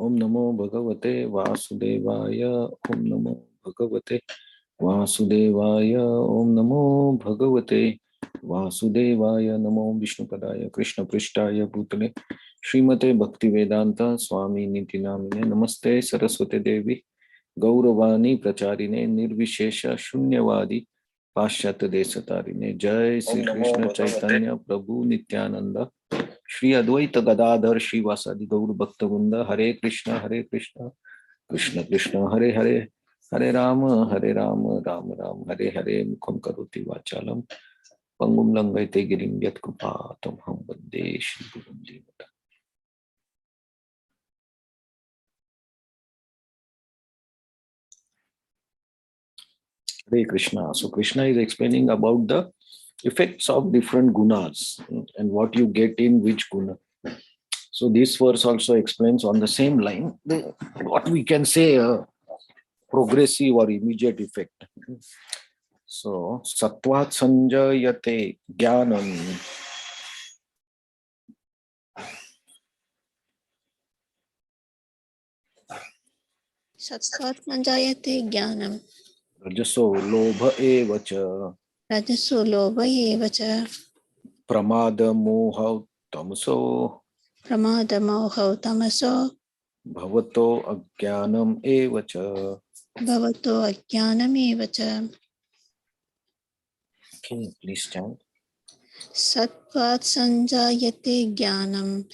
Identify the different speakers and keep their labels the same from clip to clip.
Speaker 1: Om Namo Bhagavate Vasudevaya. Om Namo Bhagavate Vasudevaya. Om Namo Bhagavate Vasudevaya. Namo Vishnupadaya Krishna Prishtaya Bhutale Srimate Bhaktivedanta Swami Niti Namine Namaste Saraswate Devi Gauravani Pracharine Nirvishesha Shunyavadi Pashyata Desatarine. Jai Sri Krishna Chaitanya Prabhu Nityananda Shri Advaita Gadadhar Shivasadi Gaur Bhaktavrinda. Hare Krishna Krishna Krishna Hare Hare, Hare Rama Rama Rama Hare Hare. Mukham Karoti Vachalam Pangum Langaite Girim Yat Krupatam Ham Vande Shri Gurum Devatam. Hare Krishna. So Krishna is explaining about the effects of different gunas and what you get in which guna. So this verse also explains on the same line what we can say a progressive or immediate effect. So Sattvat Sanjayate Jnanam.
Speaker 2: Sattvat Sanjayate Jnanam.
Speaker 1: Rajaso Lobha Eva Cha.
Speaker 2: Rajaso Lobha Eva Cha.
Speaker 1: Pramada Moha Tamaso.
Speaker 2: Pramada Moha Tamaso.
Speaker 1: Bhavato Ajnanam Eva Cha.
Speaker 2: Bhavato Ajnanam Eva Cha.
Speaker 1: Can you please stand?
Speaker 2: Sattvat Sanjayate Jnanam.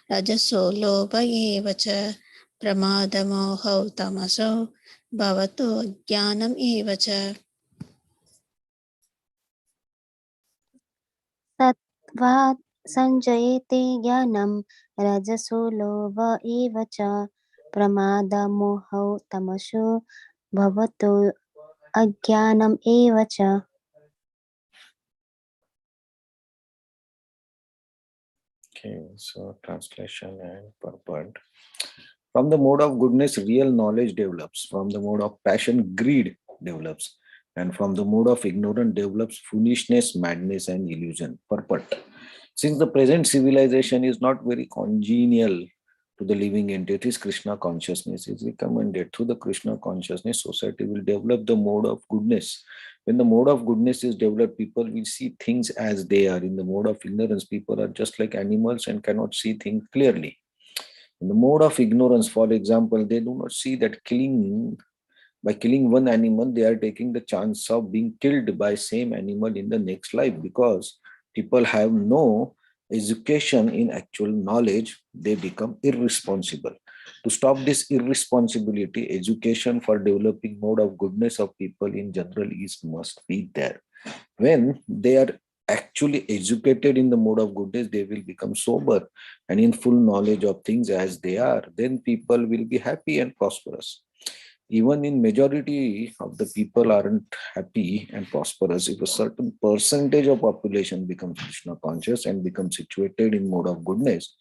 Speaker 2: Rajaso Lobha Eva Cha. Pramada Moha Tamaso. Bhavato Ajnanam Eva Cha.
Speaker 3: Sattvat sanjayate jnanam rajaso lobha eva cha pramada moha tamasho bhavato ajnanam eva cha.
Speaker 1: Okay, so translation and purport. From the mode of goodness, real knowledge develops. From the mode of passion, greed develops. And from the mode of ignorance develops foolishness, madness, and illusion. Purport. Since the present civilization is not very congenial to the living entities, Krishna consciousness is recommended. Through the Krishna consciousness, society will develop the mode of goodness. When the mode of goodness is developed, people will see things as they are. In the mode of ignorance, people are just like animals and cannot see things clearly. In the mode of ignorance, for example, they do not see that by killing one animal, they are taking the chance of being killed by same animal in the next life. Because people have no education in actual knowledge, they become irresponsible. To stop this irresponsibility, education for developing mode of goodness of people in general is must be there. When they are actually educated in the mode of goodness, they will become sober and in full knowledge of things as they are. Then people will be happy and prosperous. Even in majority of the people aren't happy and prosperous, if a certain percentage of population becomes Krishna conscious and becomes situated in mode of goodness,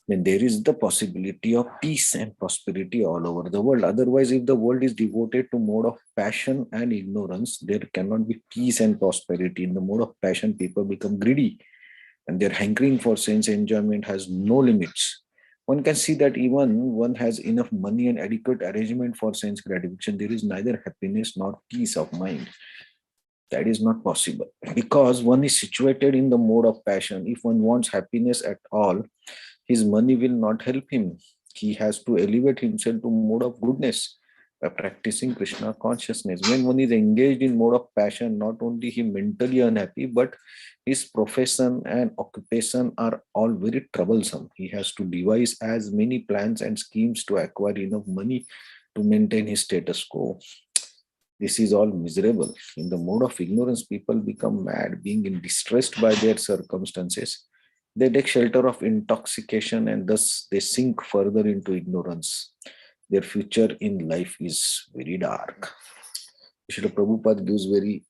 Speaker 1: then there is the possibility of peace and prosperity all over the world. Otherwise, if the world is devoted to mode of passion and ignorance, there cannot be peace and prosperity. In the mode of passion, people become greedy and their hankering for sense enjoyment has no limits. One can see that even one has enough money and adequate arrangement for sense gratification, there is neither happiness nor peace of mind. That is not possible because one is situated in the mode of passion. If one wants happiness at all, his money will not help him. He has to elevate himself to mode of goodness by practicing Krishna consciousness. When one is engaged in mode of passion, not only he mentally unhappy, but his profession and occupation are all very troublesome. He has to devise as many plans and schemes to acquire enough money to maintain his status quo. This is all miserable. In the mode of ignorance, people become mad, being distressed by their circumstances. They take shelter of intoxication and thus they sink further into ignorance. Their future in life is very dark. Srila Prabhupada gives very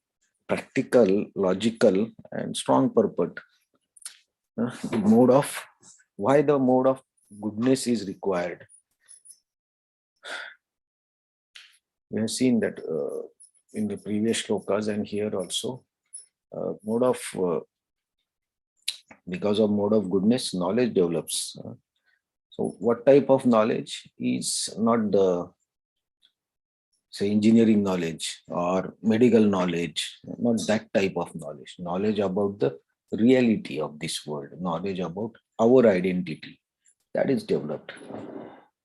Speaker 1: practical, logical, and strong purport. The mode of why the mode of goodness is required. We have seen that in the previous shlokas and here also, mode of because of mode of goodness, knowledge develops. So what type of knowledge is not the, say, engineering knowledge or medical knowledge, not that type of knowledge. Knowledge about the reality of this world, knowledge about our identity, that is developed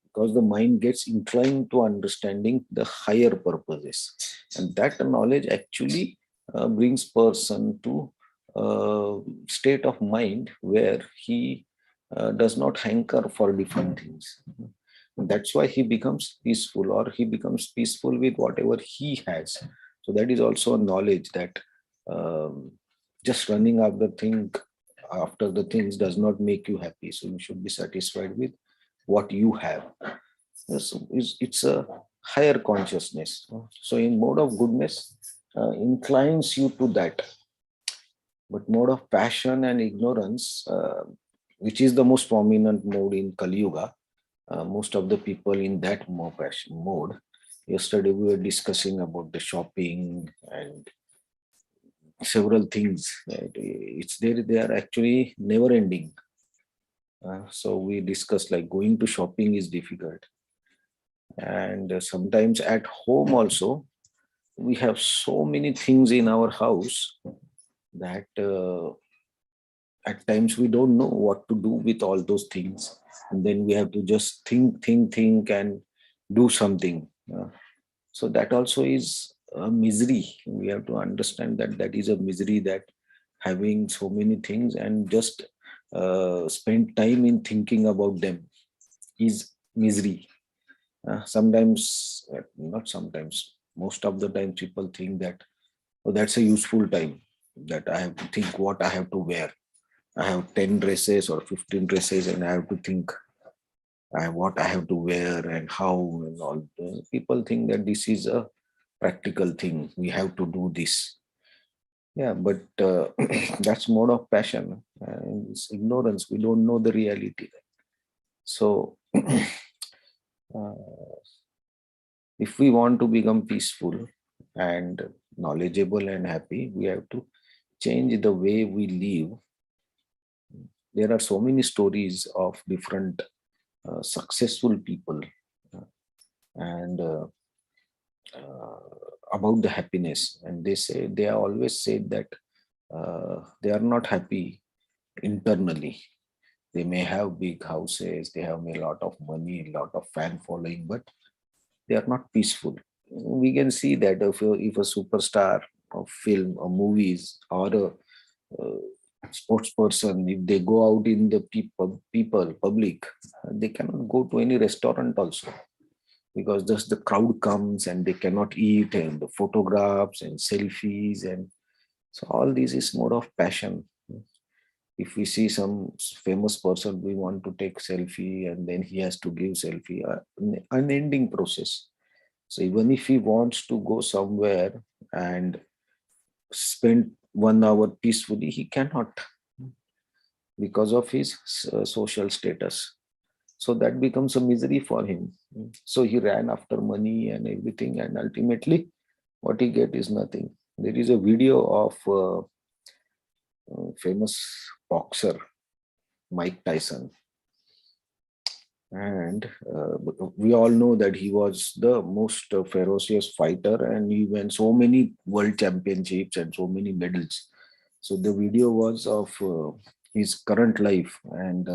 Speaker 1: because the mind gets inclined to understanding the higher purposes, and that knowledge actually brings person to state of mind where he does not hanker for different things. That's why he becomes peaceful, or he becomes peaceful with whatever he has. So that is also a knowledge that um, just running after the things does not make you happy. So you should be satisfied with what you have. Yes, it's a higher consciousness. So in mode of goodness inclines you to that, but mode of passion and ignorance, which is the most prominent mode in Kali Yuga, most of the people in that more passion mode. Yesterday we were discussing about the shopping and several things. Right? It's there; they are actually never ending. So we discussed like going to shopping is difficult, and sometimes at home also we have so many things in our house that at times we don't know what to do with all those things, and then we have to just think and do something. So that also is a misery. We have to understand that that is a misery, that having so many things and just spend time in thinking about them is misery. Sometimes, not sometimes, most of the time people think that, oh, that's a useful time, that I have to think what I have to wear. I have 10 dresses or 15 dresses and I have to think what I have to wear and how and all. People think that this is a practical thing. We have to do this. Yeah, but that's mode of passion. It's ignorance. We don't know the reality. So, if we want to become peaceful and knowledgeable and happy, we have to change the way we live. There are so many stories of different successful people, uh, and about the happiness, and they always say that they are not happy internally. They may have big houses, they have a lot of money, a lot of fan following, but they are not peaceful. We can see that if a superstar of film or movies or a sports person, if they go out in the people public, they cannot go to any restaurant also, because just the crowd comes and they cannot eat, and the photographs and selfies, and so all this is mode of passion. If we see some famous person, we want to take selfie, and then he has to give selfie, an unending process. So even if he wants to go somewhere and spend 1 hour peacefully, he cannot, because of his social status. So that becomes a misery for him. So he ran after money and everything, and ultimately what he get is nothing. There is a video of famous boxer Mike Tyson, and we all know that he was the most ferocious fighter, and he won so many world championships and so many medals. So the video was of his current life, and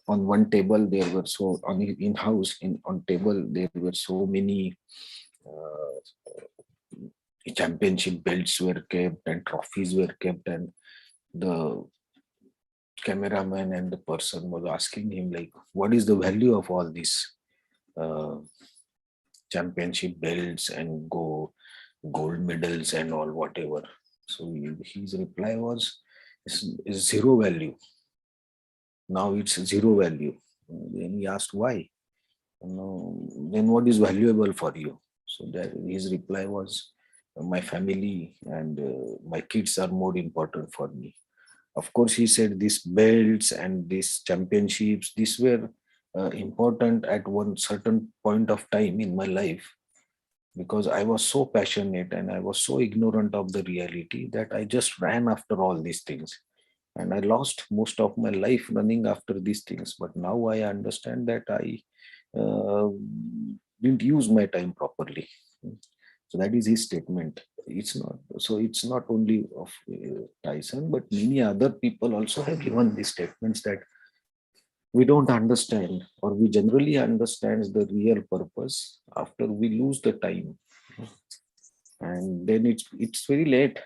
Speaker 1: on one table there were so on in house in on table there were so many uh, championship belts were kept and trophies were kept, and the cameraman and the person was asking him like, what is the value of all these uh, championship belts and gold medals and all whatever? So his reply was, is zero value. Now it's zero value. Then he asked why. No, then what is valuable for you? So that his reply was, my family and my kids are more important for me. Of course, he said these belts and these championships, these were important at one certain point of time in my life, because I was so passionate and I was so ignorant of the reality that I just ran after all these things. And I lost most of my life running after these things. But now I understand that I uh, didn't use my time properly. So that is his statement. It's not only of Tyson, but many other people also have given these statements that we don't understand, or we generally understand the real purpose after we lose the time, and then it's very late.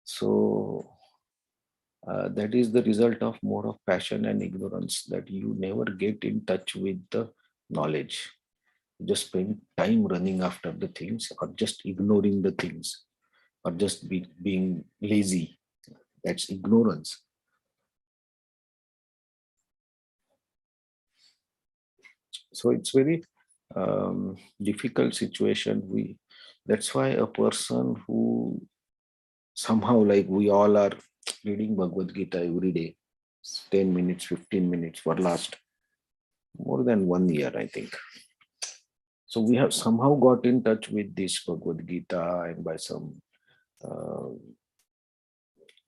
Speaker 1: So that is the result of more of passion and ignorance, that you never get in touch with the knowledge. You just spend time running after the things, or just ignoring the things, or just being lazy. That's ignorance. So it's very difficult situation. That's why a person who somehow, like we all are reading Bhagavad Gita every day, 10 minutes, 15 minutes for last more than 1 year, I think. So we have somehow got in touch with this Bhagavad Gita, and by some uh,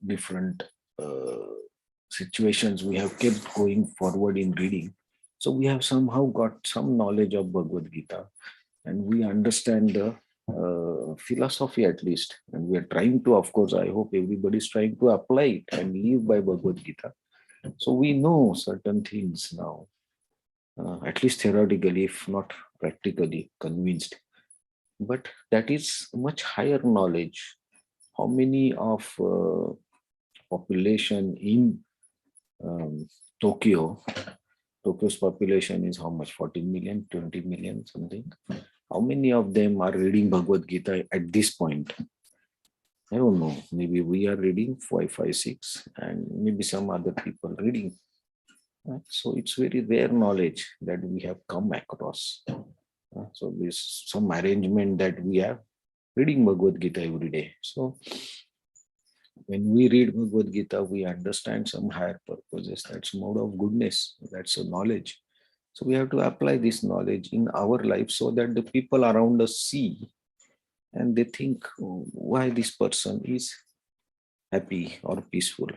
Speaker 1: different uh, situations, we have kept going forward in reading. So we have somehow got some knowledge of Bhagavad Gita, and we understand the philosophy at least. And we are trying to, of course, I hope everybody is trying to apply it and live by Bhagavad Gita. So we know certain things now, at least theoretically, if not practically convinced. But that is much higher knowledge. How many of population in um, Tokyo? Tokyo's population is how much? 14 million, 20 million, something. How many of them are reading Bhagavad Gita at this point? I don't know. Maybe we are reading 5, 5, 6, and maybe some other people reading. Right? So it's very rare knowledge that we have come across. So this some arrangement that we have reading Bhagavad Gita every day. So when we read Bhagavad Gita, we understand some higher purposes. That's mode of goodness. That's a knowledge. So we have to apply this knowledge in our life so that the people around us see and they think, "Oh, why this person is happy or peaceful."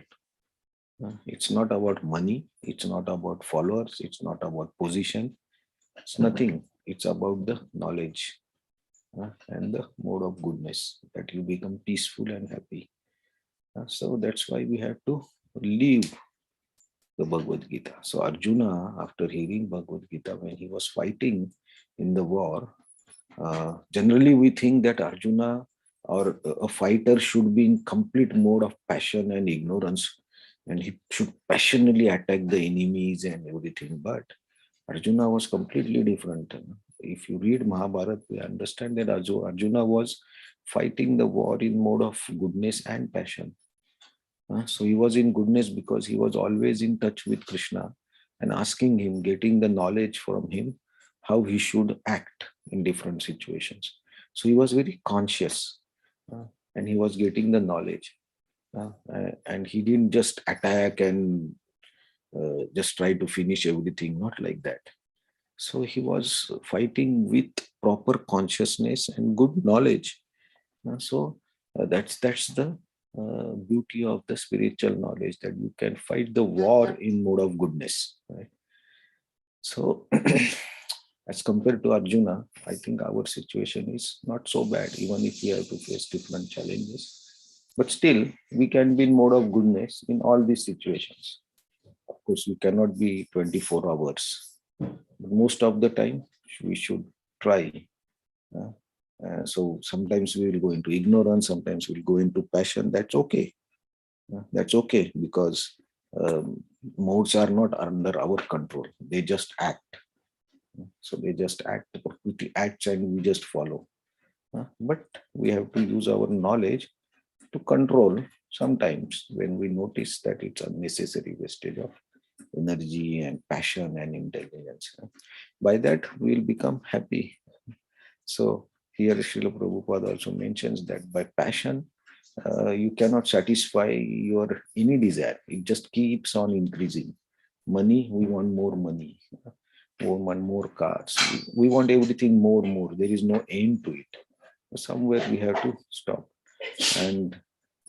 Speaker 1: It's not about money. It's not about followers. It's not about position. It's nothing. It's about the knowledge and the mode of goodness, that you become peaceful and happy. So that's why we have to live the Bhagavad Gita. So Arjuna, after hearing Bhagavad Gita, when he was fighting in the war, generally we think that Arjuna or a fighter should be in complete mode of passion and ignorance, and he should passionately attack the enemies and everything. But Arjuna was completely different. If you read Mahabharata, we understand that Arjuna was fighting the war in mode of goodness and passion. So he was in goodness because he was always in touch with Krishna and asking him, getting the knowledge from him, how he should act in different situations. So he was very conscious, and he was getting the knowledge. And he didn't just attack and just try to finish everything, not like that. So he was fighting with proper consciousness and good knowledge. That's the beauty of the spiritual knowledge, that you can fight the war in mode of goodness. Right? So as compared to Arjuna, I think our situation is not so bad, even if we have to face different challenges. But still, we can be in mode of goodness in all these situations. Of course, we cannot be 24 hours. But most of the time, we should try. uh, so sometimes we will go into ignorance, sometimes we'll go into passion. That's okay. That's okay, because modes are not under our control. They just act. So they just act. Prakriti acts and we just follow. But we have to use our knowledge to control sometimes when we notice that it's unnecessary wastage of energy and passion and intelligence. By that, we'll become happy. So here Srila Prabhupada also mentions that by passion, you cannot satisfy your any desire. It just keeps on increasing. Money, we want more money. We want more cars. We want everything more. There is no end to it. Somewhere we have to stop. And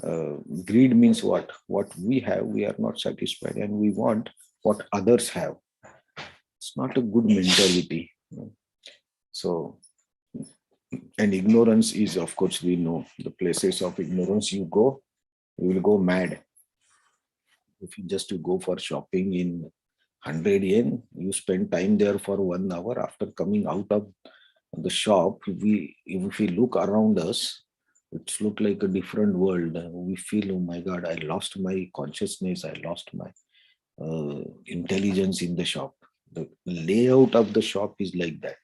Speaker 1: Greed means what? What we have, we are not satisfied, and we want what others have. It's not a good mentality. So, and ignorance is, of course, we know the places of ignorance you go, you will go mad. If you just to go for shopping in 100 yen, you spend time there for 1 hour. After coming out of the shop, if we look around us, it's look like a different world. We feel, oh my God, I lost my consciousness, I lost my intelligence in the shop. The layout of the shop is like that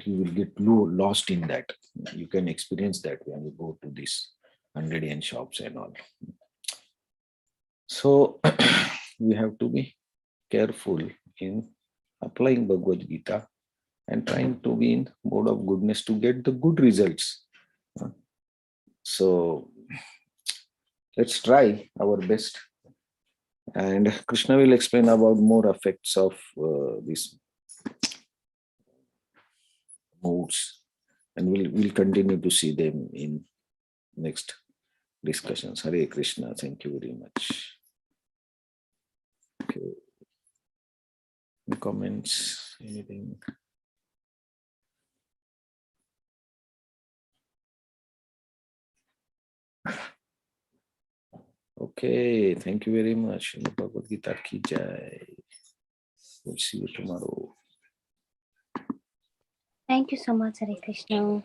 Speaker 1: you will get lost in that. You can experience that when you go to these 100 yen shops and all. So we have to be careful in applying Bhagavad Gita and trying to be in mode of goodness to get the good results. So let's try our best. And Krishna will explain about more effects of these moods, and we'll continue to see them in next discussions. Hare Krishna. Thank you very much. Okay. Any comments? Anything? Okay, thank you very much. Bhagavad Gita ki jai. We'll see you tomorrow.
Speaker 3: Thank you so much, Hare Krishna.